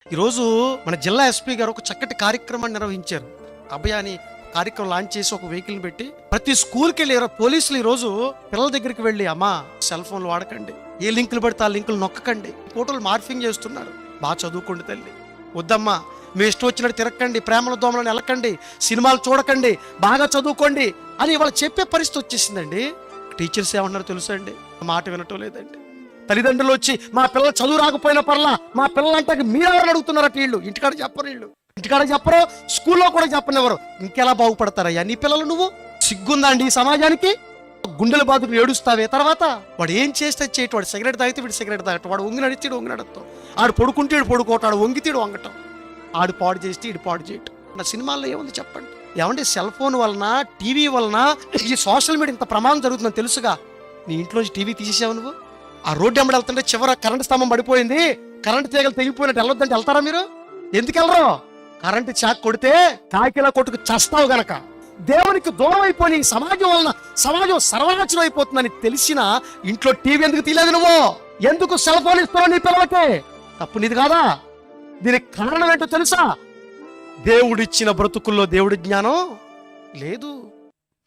ఈరోజు మన జిల్లా ఎస్పీ గారు ఒక చక్కటి కార్యక్రమాన్ని నిర్వహించారు. అభయ అని కార్యక్రమం లాంచ్ చేసి ఒక వెహికల్ని పెట్టి ప్రతి స్కూల్కి వెళ్ళి పోలీసులు ఈరోజు పిల్లల దగ్గరికి వెళ్ళి, అమ్మా సెల్ ఫోన్లు వాడకండి, ఏ లింకులు పడితే ఆ లింకులు నొక్కకండి, ఫోటోలు మార్ఫింగ్ చేస్తున్నారు, బాగా చదువుకోండి తల్లి, వద్దమ్మా మీ ఇష్టం వచ్చినట్టు తిరగకండి, ప్రేమల దోమలను వెళ్ళకండి, సినిమాలు చూడకండి, బాగా చదువుకోండి అని వాళ్ళు చెప్పే పరిస్థితి వచ్చేసిందండి. టీచర్స్ ఏమన్నారు తెలుసా అండి? మాట వినటం లేదండి. తల్లిదండ్రులు వచ్చి మా పిల్లలు చదువు రాకపోయినా పర్లా, మా పిల్లలంటే మీరెవరు అడుగుతున్నారట. వీళ్ళు ఇంటికాడ చెప్పరు, ఇంటికాడ చెప్పరు, స్కూల్లో కూడా చెప్పనివ్వరు. ఇంకెలా బాగుపడతారయ్యా నీ పిల్లలు? నువ్వు సిగ్గుందా అండి ఈ సమాజానికి? గుండెల బాధకు ఏడుస్తావే. తర్వాత వాడు ఏం చేస్తే చేయటం, వాడు సిగరెట్ తాగితే వీడు సిగరెట్ తాగటం, వాడు వంగి నడితే వంగి నడతాం, ఆడు పడుకుంటే వీడు పడుకోవటాడు, వంగితేడు వంగటం, ఆడు పాడు చేస్తే ఈడు పాడు చేయటం. నా సినిమాల్లో ఏముంది చెప్పండి? ఏమంటే సెల్ ఫోన్ వలన, టీవీ వలన, ఈ సోషల్ మీడియా ఇంత ప్రమాదం జరుగుతుందని తెలుసుగా నీ ఇంట్లోంచి టీవీ తీసేసావు నువ్వు. ఆ రోడ్డు వెంబడి వెళ్తుంటే చివర కరెంట్ స్తంభం పడిపోయింది, కరెంట్ తీగలు తెగిపోయినట్టు వెళ్ళొద్దంటే వెళ్తారా మీరు? ఎందుకు వెళ్ళరు? కరెంటు చాక్ కొడితే కాకిలా కొట్టుకు చస్తావు గనక. దేవునికి దూరం అయిపోయి సమాజం వలన సమాజం సర్వనాశనం అయిపోతుందని తెలిసిన ఇంట్లో టీవీ ఎందుకు తీయలేదు నువ్వు? ఎందుకు సెల్ ఫోన్ ఇస్తున్నావు నీ పిల్లలకి? తప్పు నీది కాదా? దీనికి కారణం ఏంటో తెలుసా? దేవుడిచ్చిన బ్రతుకుల్లో దేవుడి జ్ఞానం లేదు.